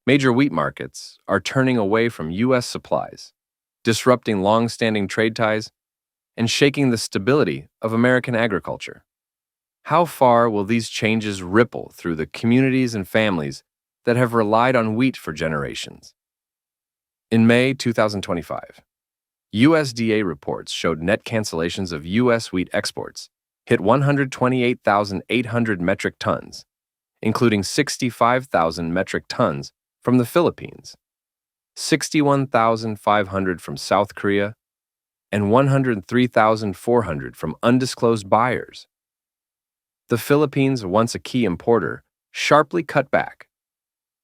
Major wheat markets are turning away from U.S. supplies, disrupting long-standing trade ties and shaking the stability of American agriculture. How far will these changes ripple through the communities and families that have relied on wheat for generations? In May 2025, USDA reports showed net cancellations of U.S. wheat exports hit 128,800 metric tons, including 65,000 metric tons from the Philippines, 61,500 from South Korea, and 103,400 from undisclosed buyers. The Philippines, once a key importer, sharply cut back,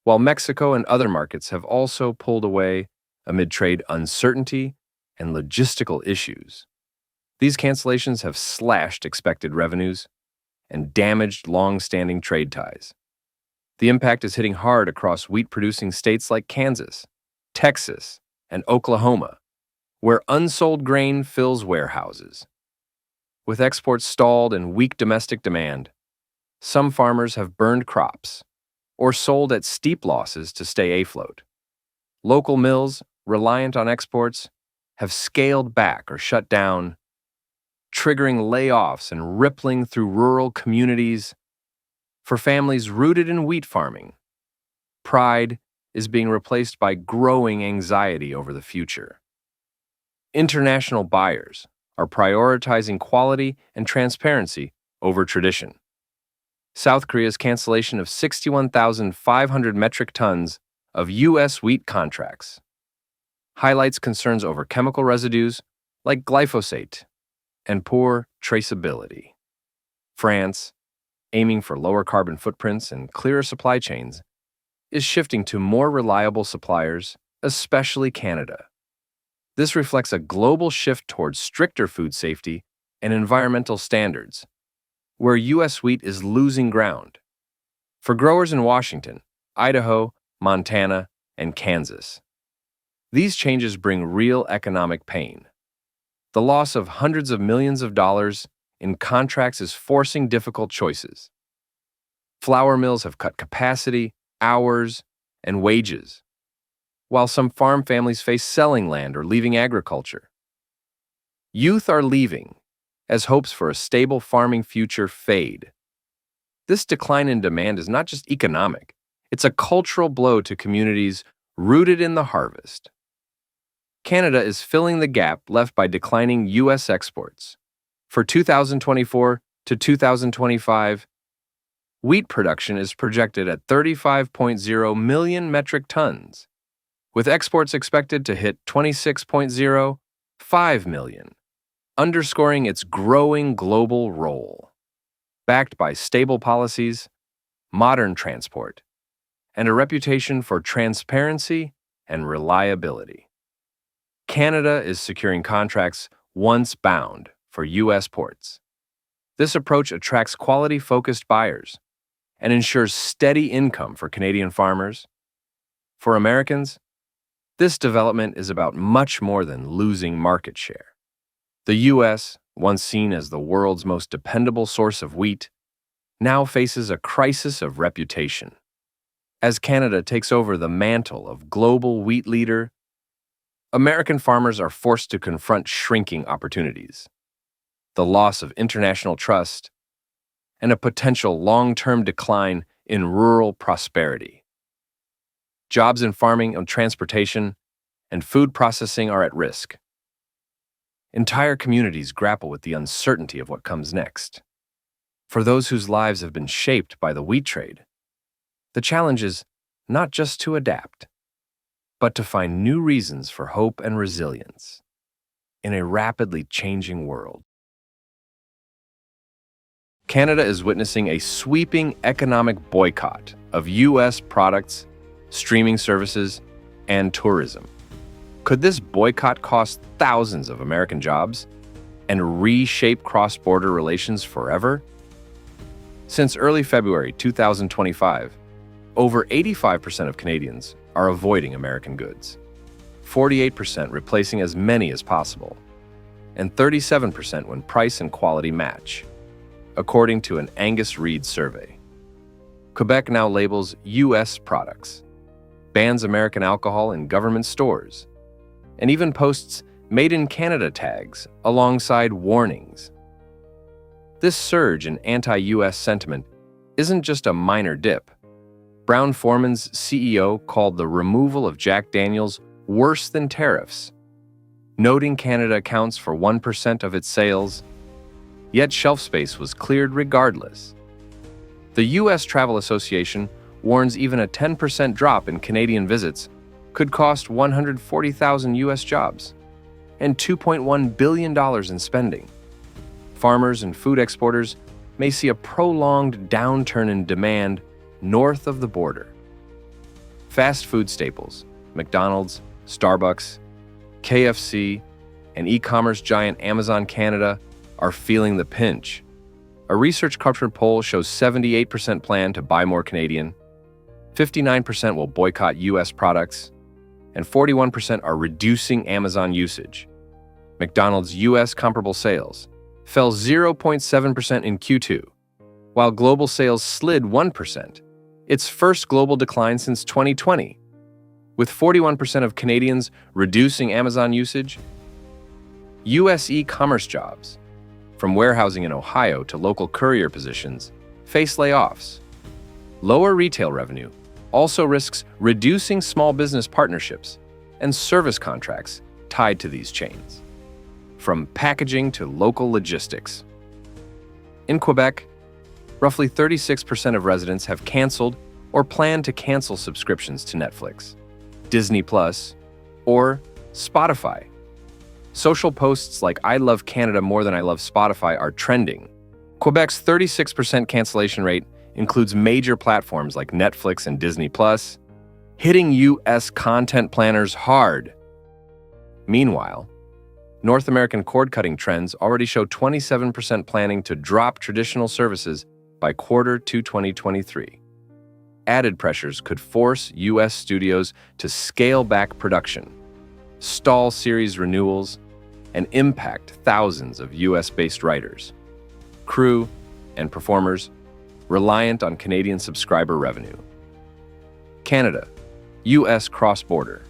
while Mexico and other markets have also pulled away amid trade uncertainty and logistical issues. These cancellations have slashed expected revenues and damaged long-standing trade ties. The impact is hitting hard across wheat-producing states like Kansas, Texas, and Oklahoma, where unsold grain fills warehouses. With exports stalled and weak domestic demand, some farmers have burned crops or sold at steep losses to stay afloat. Local mills, reliant on exports, have scaled back or shut down, triggering layoffs and rippling through rural communities. For families rooted in wheat farming, pride is being replaced by growing anxiety over the future. International buyers are prioritizing quality and transparency over tradition. South Korea's cancellation of 61,500 metric tons of U.S. wheat contracts highlights concerns over chemical residues like glyphosate and poor traceability. France, aiming for lower carbon footprints and clearer supply chains, is shifting to more reliable suppliers, especially Canada. This reflects a global shift towards stricter food safety and environmental standards, where U.S. wheat is losing ground. For growers in Washington, Idaho, Montana, and Kansas, these changes bring real economic pain. The loss of hundreds of millions of dollars in contracts is forcing difficult choices. Flour mills have cut capacity, hours, and wages, while some farm families face selling land or leaving agriculture. Youth are leaving as hopes for a stable farming future fade. This decline in demand is not just economic, it's a cultural blow to communities rooted in the harvest. Canada is filling the gap left by declining U.S. exports. For 2024 to 2025, wheat production is projected at 35.0 million metric tons, with exports expected to hit 26.05 million, underscoring its growing global role. Backed by stable policies, modern transport, and a reputation for transparency and reliability, Canada is securing contracts once bound for U.S. ports. This approach attracts quality-focused buyers and ensures steady income for Canadian farmers. For Americans, this development is about much more than losing market share. The U.S., once seen as the world's most dependable source of wheat, now faces a crisis of reputation. As Canada takes over the mantle of global wheat leader, American farmers are forced to confront shrinking opportunities, the loss of international trust, and a potential long-term decline in rural prosperity. Jobs in farming and transportation and food processing are at risk. Entire communities grapple with the uncertainty of what comes next. For those whose lives have been shaped by the wheat trade, the challenge is not just to adapt, but to find new reasons for hope and resilience in a rapidly changing world. Canada is witnessing a sweeping economic boycott of U.S. products, streaming services, and tourism. Could this boycott cost thousands of American jobs and reshape cross-border relations forever? Since early February 2025, over 85% of Canadians are avoiding American goods, 48% replacing as many as possible, and 37% when price and quality match, according to an Angus Reid survey. Quebec now labels U.S. products bans American alcohol in government stores, and even posts Made in Canada tags alongside warnings. This surge in anti-US sentiment isn't just a minor dip. Brown-Forman's CEO called the removal of Jack Daniel's worse than tariffs, noting Canada accounts for 1% of its sales, yet shelf space was cleared regardless. The U.S. Travel Association warns even a 10% drop in Canadian visits could cost 140,000 U.S. jobs and $2.1 billion in spending. Farmers and food exporters may see a prolonged downturn in demand north of the border. Fast food staples, McDonald's, Starbucks, KFC, and e-commerce giant Amazon Canada are feeling the pinch. A research Kushner poll shows 78% plan to buy more Canadian, 59% will boycott U.S. products, and 41% are reducing Amazon usage. McDonald's U.S. comparable sales fell 0.7% in Q2, while global sales slid 1%, its first global decline since 2020. With 41% of Canadians reducing Amazon usage, U.S. e-commerce jobs, from warehousing in Ohio to local courier positions, face layoffs. Lower retail revenue also risks reducing small business partnerships and service contracts tied to these chains, from packaging to local logistics. In Quebec, roughly 36% of residents have canceled or plan to cancel subscriptions to Netflix, Disney Plus, or Spotify. Social posts like "I love Canada more than I love Spotify" are trending. Quebec's 36% cancellation rate includes major platforms like Netflix and Disney Plus, hitting U.S. content planners hard. Meanwhile, North American cord-cutting trends already show 27% planning to drop traditional services by Q2 2023. Added pressures could force U.S. studios to scale back production, stall series renewals, and impact thousands of U.S.-based writers, crew, and performers reliant on Canadian subscriber revenue. Canada, U.S. cross-border.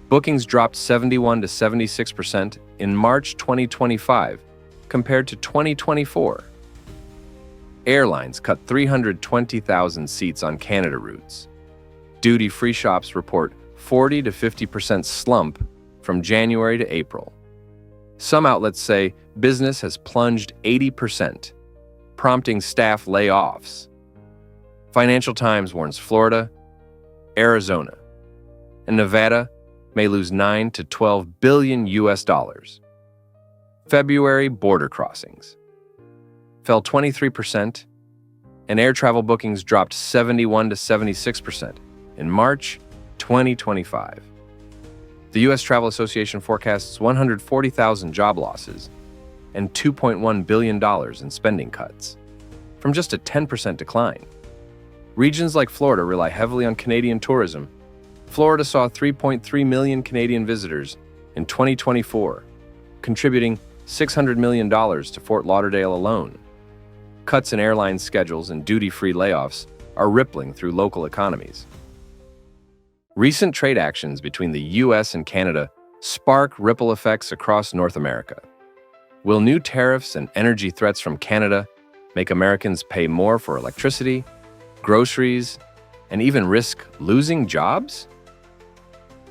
Bookings dropped 71 to 76% in March 2025 compared to 2024. Airlines cut 320,000 seats on Canada routes. Duty-free shops report 40 to 50% slump from January to April. Some outlets say business has plunged 80%, prompting staff layoffs. Financial Times warns Florida, Arizona, and Nevada may lose 9 to 12 billion US dollars. February border crossings fell 23%, and air travel bookings dropped 71 to 76% in March 2025. The U.S. Travel Association forecasts 140,000 job losses and $2.1 billion in spending cuts, from just a 10% decline. Regions like Florida rely heavily on Canadian tourism. Florida saw 3.3 million Canadian visitors in 2024, contributing $600 million to Fort Lauderdale alone. Cuts in airline schedules and duty-free layoffs are rippling through local economies. Recent trade actions between the U.S. and Canada spark ripple effects across North America. Will new tariffs and energy threats from Canada make Americans pay more for electricity, groceries, and even risk losing jobs?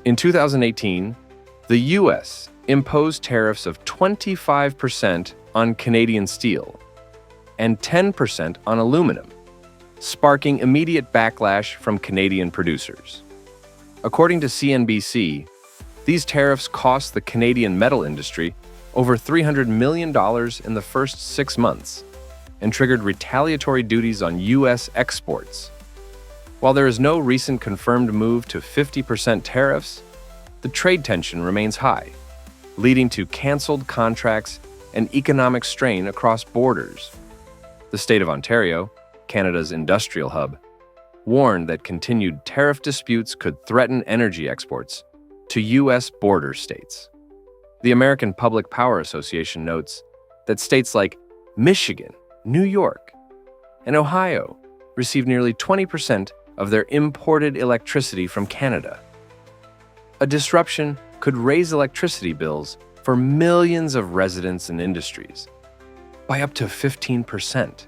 In 2018, the U.S. imposed tariffs of 25% on Canadian steel and 10% on aluminum, sparking immediate backlash from Canadian producers. According to CNBC, these tariffs cost the Canadian metal industry over $300 million in the first 6 months and triggered retaliatory duties on U.S. exports. While there is no recent confirmed move to 50% tariffs, the trade tension remains high, leading to canceled contracts and economic strain across borders. The state of Ontario, Canada's industrial hub, warned that continued tariff disputes could threaten energy exports to U.S. border states. The American Public Power Association notes that states like Michigan, New York, and Ohio received nearly 20% of their imported electricity from Canada. A disruption could raise electricity bills for millions of residents and industries by up to 15%.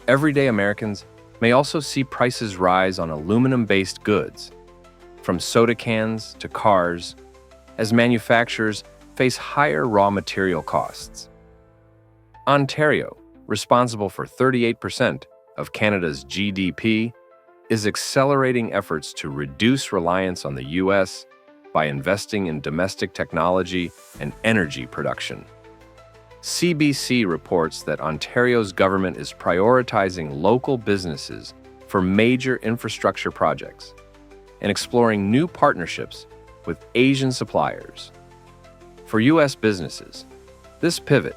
Everyday Americans may also see prices rise on aluminum-based goods, from soda cans to cars, as manufacturers face higher raw material costs. Ontario, responsible for 38% of Canada's GDP, is accelerating efforts to reduce reliance on the U.S. by investing in domestic technology and energy production. CBC reports that Ontario's government is prioritizing local businesses for major infrastructure projects and exploring new partnerships with Asian suppliers. For U.S. businesses, this pivot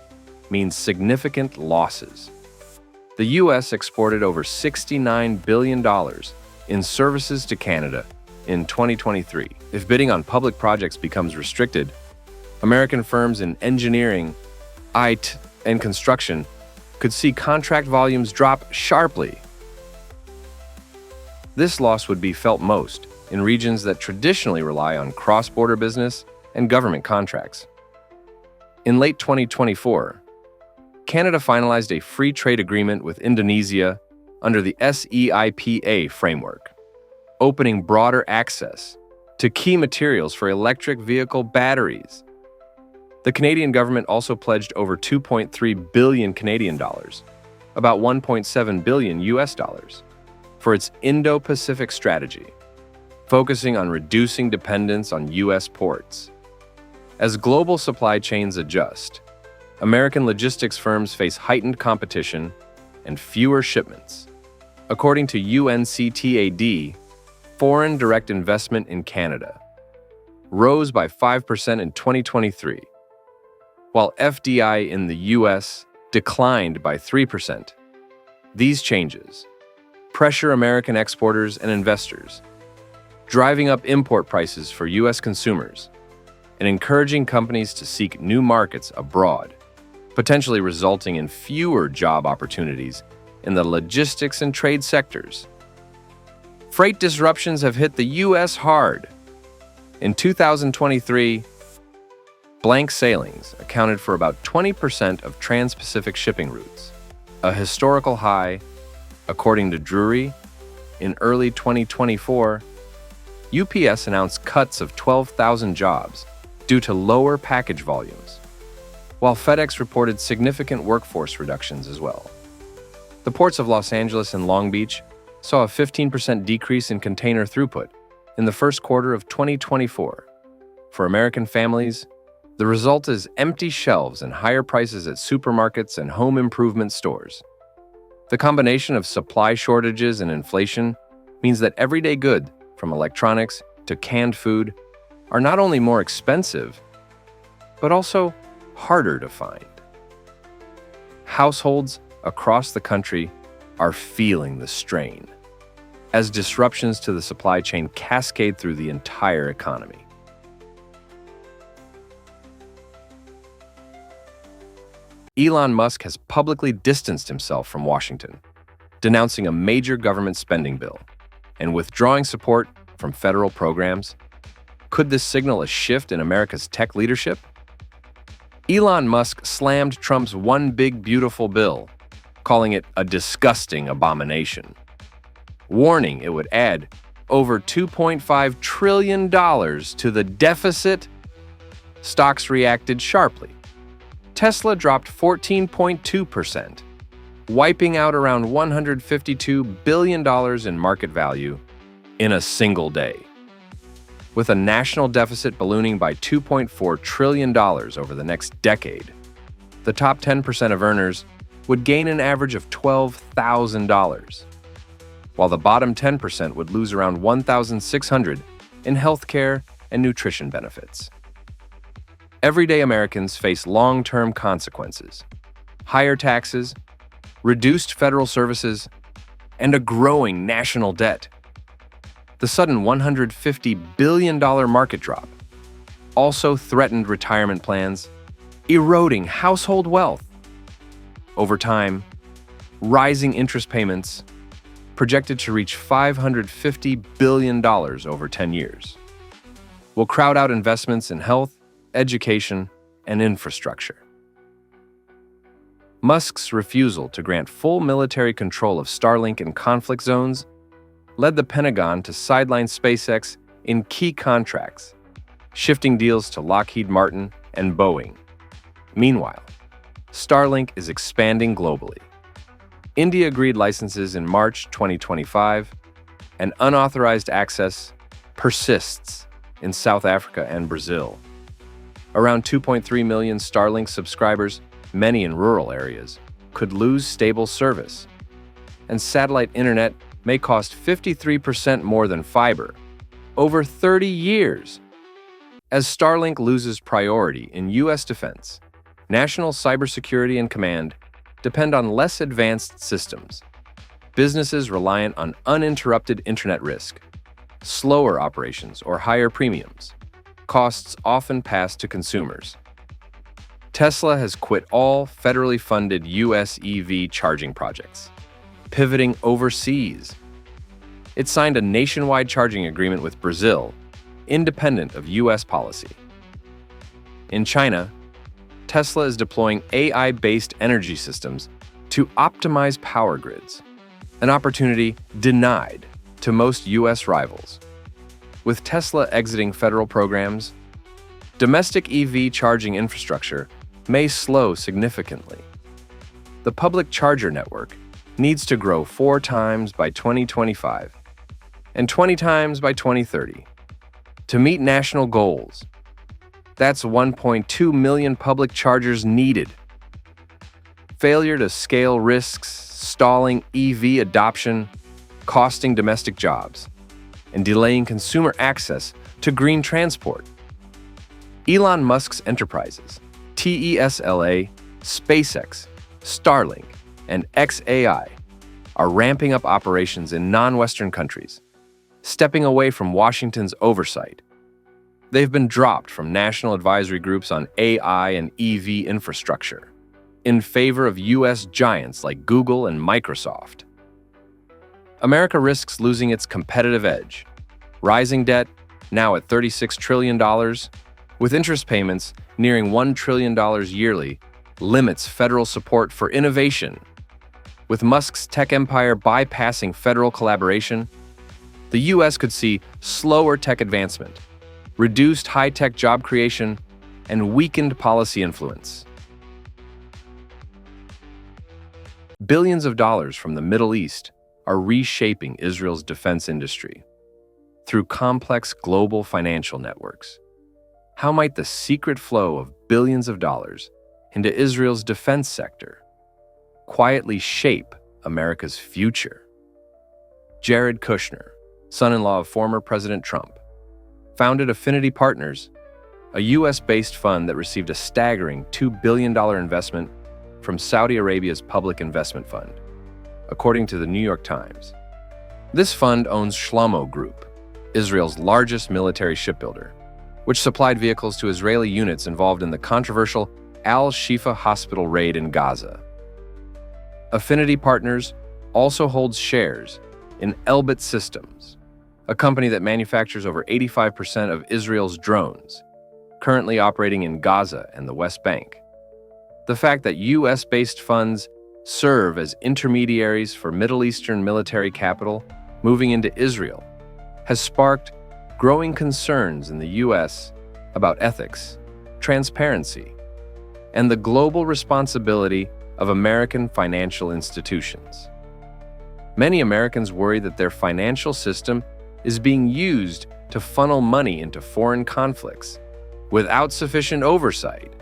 means significant losses. The U.S. exported over $69 billion in services to Canada in 2023. If bidding on public projects becomes restricted, American firms in engineering, IT, and construction could see contract volumes drop sharply. This loss would be felt most in regions that traditionally rely on cross-border business and government contracts. In late 2024, Canada finalized a free trade agreement with Indonesia under the SEIPA framework, opening broader access to key materials for electric vehicle batteries. The Canadian government also pledged over 2.3 billion Canadian dollars, about 1.7 billion US dollars, for its Indo-Pacific strategy, focusing on reducing dependence on US ports. As global supply chains adjust, American logistics firms face heightened competition and fewer shipments. According to UNCTAD, foreign direct investment in Canada rose by 5% in 2023, while FDI in the U.S. declined by 3%. These changes pressure American exporters and investors, driving up import prices for U.S. consumers and encouraging companies to seek new markets abroad, potentially resulting in fewer job opportunities in the logistics and trade sectors. Freight disruptions have hit the U.S. hard. In 2023, blank sailings accounted for about 20% of trans-Pacific shipping routes, a historical high. According to Drury, in early 2024, UPS announced cuts of 12,000 jobs due to lower package volumes, while FedEx reported significant workforce reductions as well. The ports of Los Angeles and Long Beach saw a 15% decrease in container throughput in the first quarter of 2024. For American families, the result is empty shelves and higher prices at supermarkets and home improvement stores. The combination of supply shortages and inflation means that everyday goods, from electronics to canned food, are not only more expensive, but also harder to find. Households across the country are feeling the strain as disruptions to the supply chain cascade through the entire economy. Elon Musk has publicly distanced himself from Washington, denouncing a major government spending bill and withdrawing support from federal programs. Could this signal a shift in America's tech leadership? Elon Musk slammed Trump's One Big Beautiful Bill, calling it a disgusting abomination, warning it would add over $2.5 trillion to the deficit. Stocks reacted sharply. Tesla dropped 14.2%, wiping out around $152 billion in market value in a single day. With a national deficit ballooning by $2.4 trillion over the next decade, the top 10% of earners would gain an average of $12,000, while the bottom 10% would lose around $1,600 in healthcare and nutrition benefits. Everyday Americans face long-term consequences: higher taxes, reduced federal services, and a growing national debt. The sudden $150 billion market drop also threatened retirement plans, eroding household wealth. Over time, rising interest payments, projected to reach $550 billion over 10 years, will crowd out investments in health, education, and infrastructure. Musk's refusal to grant full military control of Starlink in conflict zones led the Pentagon to sideline SpaceX in key contracts, shifting deals to Lockheed Martin and Boeing. Meanwhile, Starlink is expanding globally. India agreed licenses in March 2025, and unauthorized access persists in South Africa and Brazil. Around 2.3 million Starlink subscribers, many in rural areas, could lose stable service, and satellite internet may cost 53% more than fiber over 30 years. As Starlink loses priority in U.S. defense, national cybersecurity and command depend on less advanced systems. Businesses reliant on uninterrupted internet risk, slower operations, or higher premiums. Costs often pass to consumers. Tesla has quit all federally funded U.S. EV charging projects, pivoting overseas. It signed a nationwide charging agreement with Brazil, independent of U.S. policy. In China, Tesla is deploying AI-based energy systems to optimize power grids, an opportunity denied to most U.S. rivals. With Tesla exiting federal programs, domestic EV charging infrastructure may slow significantly. The public charger network needs to grow 4 times by 2025 and 20 times by 2030 to meet national goals. That's 1.2 million public chargers needed. Failure to scale risks stalling EV adoption, costing domestic jobs, and delaying consumer access to green transport. Elon Musk's enterprises, Tesla, SpaceX, Starlink, and xAI, are ramping up operations in non-Western countries, stepping away from Washington's oversight. They've been dropped from national advisory groups on AI and EV infrastructure in favor of U.S. giants like Google and Microsoft. America risks losing its competitive edge. Rising debt, now at $36 trillion, with interest payments nearing $1 trillion yearly, limits federal support for innovation. With Musk's tech empire bypassing federal collaboration, the U.S. could see slower tech advancement, reduced high-tech job creation, and weakened policy influence. Billions of dollars from the Middle East are reshaping Israel's defense industry through complex global financial networks. How might the secret flow of billions of dollars into Israel's defense sector quietly shape America's future? Jared Kushner, son-in-law of former President Trump, founded Affinity Partners, a U.S.-based fund that received a staggering $2 billion investment from Saudi Arabia's Public Investment Fund, according to the New York Times. This fund owns Shlomo Group, Israel's largest military shipbuilder, which supplied vehicles to Israeli units involved in the controversial Al-Shifa hospital raid in Gaza. Affinity Partners also holds shares in Elbit Systems, a company that manufactures over 85% of Israel's drones, currently operating in Gaza and the West Bank. The fact that U.S.-based funds serve as intermediaries for Middle Eastern military capital moving into Israel has sparked growing concerns in the U.S. about ethics, transparency, and the global responsibility of American financial institutions. Many Americans worry that their financial system is being used to funnel money into foreign conflicts without sufficient oversight.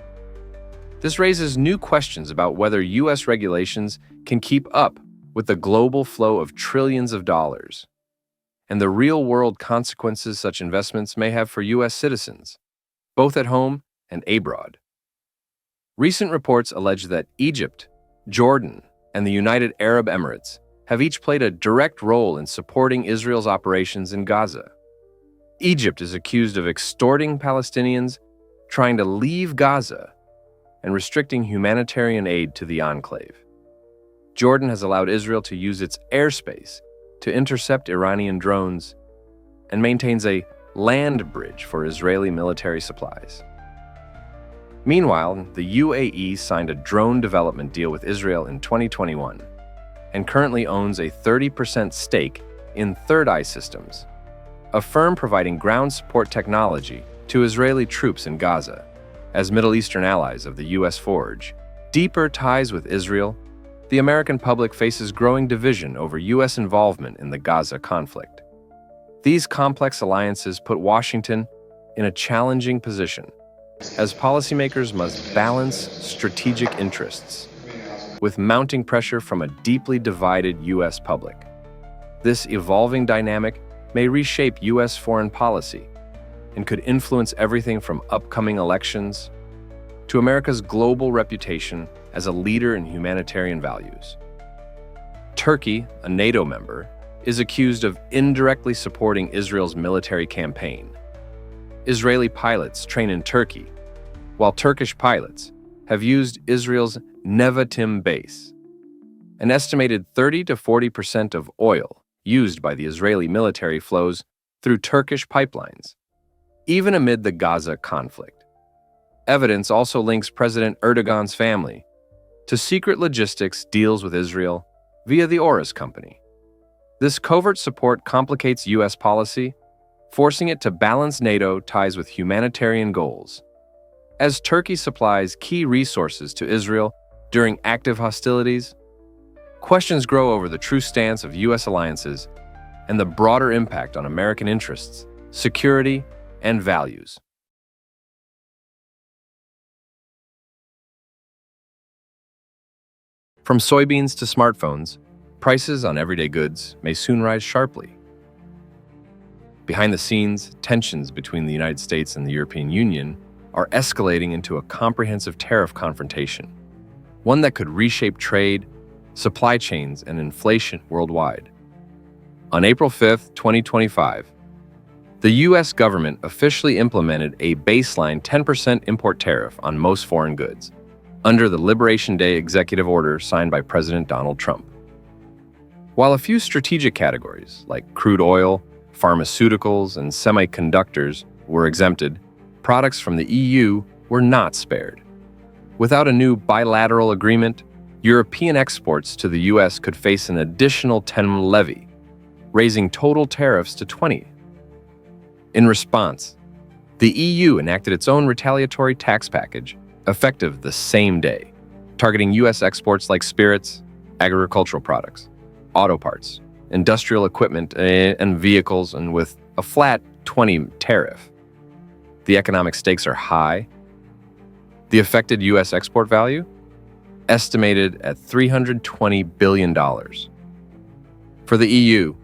This raises new questions about whether U.S. regulations can keep up with the global flow of trillions of dollars and the real-world consequences such investments may have for U.S. citizens, both at home and abroad. Recent reports allege that Egypt, Jordan, and the United Arab Emirates have each played a direct role in supporting Israel's operations in Gaza. Egypt is accused of extorting Palestinians, trying to leave Gaza, and restricting humanitarian aid to the enclave. Jordan has allowed Israel to use its airspace to intercept Iranian drones and maintains a land bridge for Israeli military supplies. Meanwhile, the UAE signed a drone development deal with Israel in 2021 and currently owns a 30% stake in Third Eye Systems, a firm providing ground support technology to Israeli troops in Gaza. As Middle Eastern allies of the U.S. forge deeper ties with Israel, the American public faces growing division over U.S. involvement in the Gaza conflict. These complex alliances put Washington in a challenging position, as policymakers must balance strategic interests with mounting pressure from a deeply divided U.S. public. This evolving dynamic may reshape U.S. foreign policy and could influence everything from upcoming elections to America's global reputation as a leader in humanitarian values. Turkey, a NATO member, is accused of indirectly supporting Israel's military campaign. Israeli pilots train in Turkey, while Turkish pilots have used Israel's Nevatim base. An estimated 30 to 40% of oil used by the Israeli military flows through Turkish pipelines, even amid the Gaza conflict. Evidence also links President Erdogan's family to secret logistics deals with Israel via the Oris Company. This covert support complicates U.S. policy, forcing it to balance NATO ties with humanitarian goals. As Turkey supplies key resources to Israel during active hostilities, questions grow over the true stance of U.S. alliances and the broader impact on American interests, security, and values. From soybeans to smartphones, prices on everyday goods may soon rise sharply. Behind the scenes, tensions between the United States and the European Union are escalating into a comprehensive tariff confrontation, one that could reshape trade, supply chains, and inflation worldwide. On April 5, 2025, the U.S. government officially implemented a baseline 10% import tariff on most foreign goods, under the Liberation Day executive order signed by President Donald Trump. While a few strategic categories, like crude oil, pharmaceuticals, and semiconductors, were exempted, products from the EU were not spared. Without a new bilateral agreement, European exports to the U.S. could face an additional 10% levy, raising total tariffs to 20%. In response, the EU enacted its own retaliatory tax package, effective the same day, targeting U.S. exports like spirits, agricultural products, auto parts, industrial equipment, and vehicles, and with a flat 20% tariff. The economic stakes are high. The affected U.S. export value? Estimated at $320 billion. For the EU,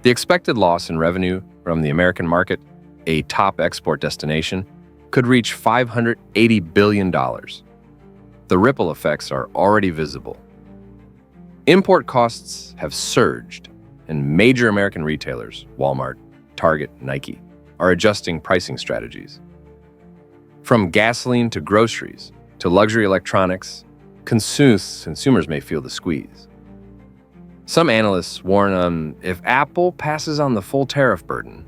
the expected loss in revenue from the American market, a top export destination, could reach $580 billion. The ripple effects are already visible. Import costs have surged, and major American retailers, Walmart, Target, Nike, are adjusting pricing strategies. From gasoline to groceries to luxury electronics, consumers may feel the squeeze. Some analysts warn if Apple passes on the full tariff burden,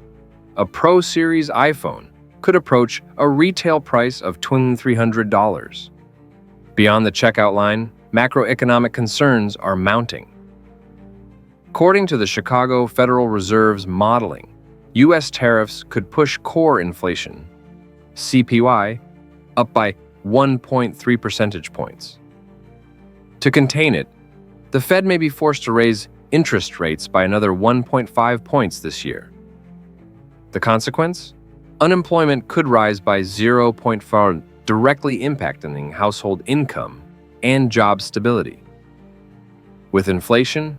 a Pro Series iPhone could approach a retail price of $2,300. Beyond the checkout line, macroeconomic concerns are mounting. According to the Chicago Federal Reserve's modeling, U.S. tariffs could push core inflation, CPI, up by 1.3 percentage points. To contain it, the Fed may be forced to raise interest rates by another 1.5 points this year. The consequence? Unemployment could rise by 0.4, directly impacting household income and job stability. With inflation,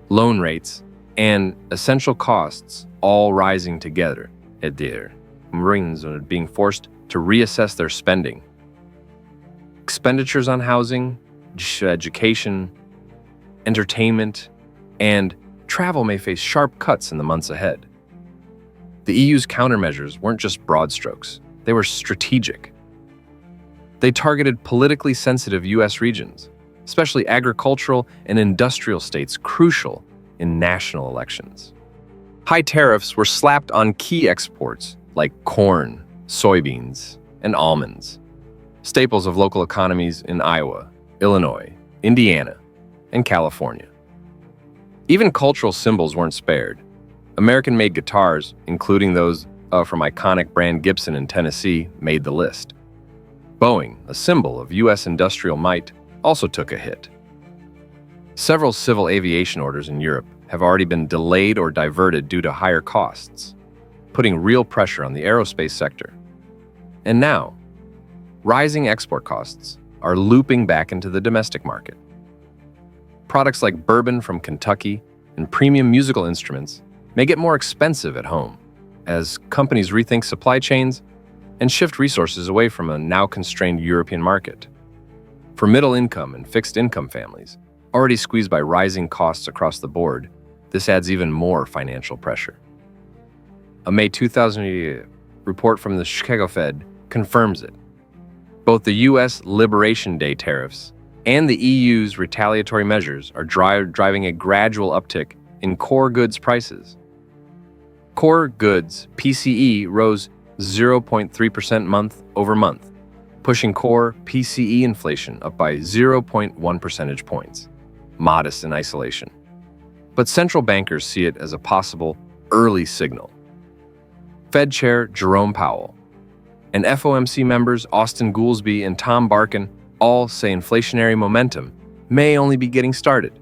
loan rates, and essential costs all rising together, Marines are being forced to reassess their spending. Expenditures on housing, education, entertainment, and travel may face sharp cuts in the months ahead. The EU's countermeasures weren't just broad strokes, they were strategic. They targeted politically sensitive U.S. regions, especially agricultural and industrial states crucial in national elections. High tariffs were slapped on key exports like corn, soybeans, and almonds, staples of local economies in Iowa, Illinois, Indiana, and California. Even cultural symbols weren't spared. American-made guitars, including those from iconic brand Gibson in Tennessee, made the list. Boeing, a symbol of U.S. industrial might, also took a hit. Several civil aviation orders in Europe have already been delayed or diverted due to higher costs, putting real pressure on the aerospace sector. And now, rising export costs are looping back into the domestic market. Products like bourbon from Kentucky and premium musical instruments may get more expensive at home as companies rethink supply chains and shift resources away from a now constrained European market. For middle-income and fixed-income families, already squeezed by rising costs across the board, this adds even more financial pressure. A May 2008 report from the Chicago Fed confirms it. Both the U.S. Liberation Day tariffs and the EU's retaliatory measures are driving a gradual uptick in core goods prices. Core goods, PCE, rose 0.3% month over month, pushing core PCE inflation up by 0.1 percentage points, modest in isolation. But central bankers see it as a possible early signal. Fed Chair Jerome Powell and FOMC members Austin Goolsbee and Tom Barkin all say inflationary momentum may only be getting started.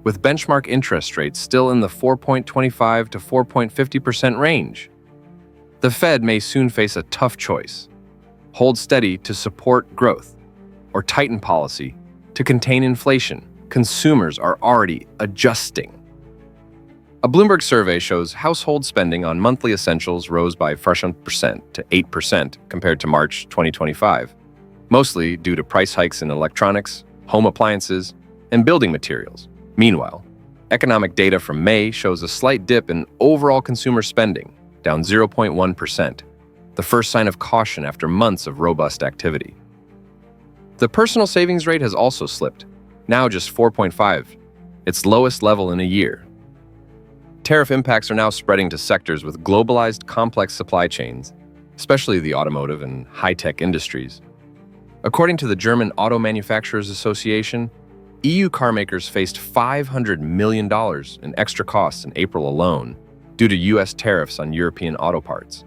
With benchmark interest rates still in the 4.25 to 4.50% range, the Fed may soon face a tough choice: hold steady to support growth, or tighten policy to contain inflation. Consumers are already adjusting. A Bloomberg survey shows household spending on monthly essentials rose by 4% to 8% compared to March 2025, mostly due to price hikes in electronics, home appliances, and building materials. Meanwhile, economic data from May shows a slight dip in overall consumer spending, down 0.1%, the first sign of caution after months of robust activity. The personal savings rate has also slipped, now just 4.5, its lowest level in a year. Tariff impacts are now spreading to sectors with globalized, complex supply chains, especially the automotive and high-tech industries. According to the German Auto Manufacturers Association, EU carmakers faced $500 million in extra costs in April alone due to U.S. tariffs on European auto parts.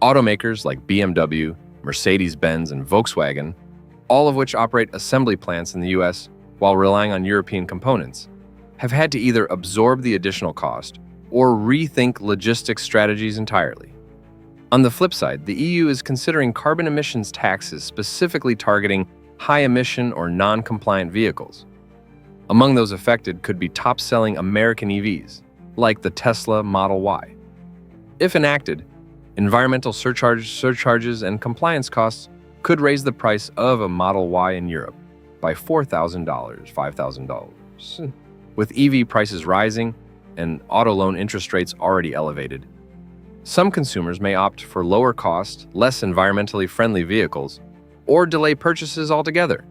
Automakers like BMW, Mercedes-Benz, and Volkswagen, all of which operate assembly plants in the U.S. while relying on European components, have had to either absorb the additional cost or rethink logistics strategies entirely. On the flip side, the EU is considering carbon emissions taxes specifically targeting high-emission or non-compliant vehicles. Among those affected could be top-selling American EVs, like the Tesla Model Y. If enacted, environmental surcharges and compliance costs could raise the price of a Model Y in Europe by $4,000, $5,000. With EV prices rising and auto loan interest rates already elevated, some consumers may opt for lower-cost, less environmentally friendly vehicles or delay purchases altogether.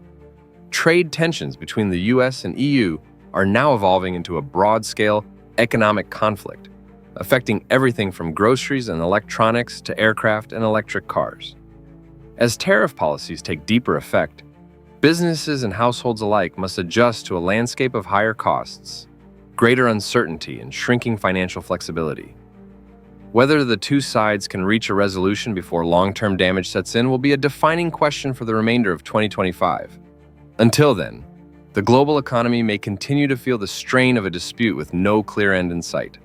Trade tensions between the US and EU are now evolving into a broad-scale economic conflict, affecting everything from groceries and electronics to aircraft and electric cars. As tariff policies take deeper effect, businesses and households alike must adjust to a landscape of higher costs, greater uncertainty, and shrinking financial flexibility. Whether the two sides can reach a resolution before long-term damage sets in will be a defining question for the remainder of 2025. Until then, the global economy may continue to feel the strain of a dispute with no clear end in sight.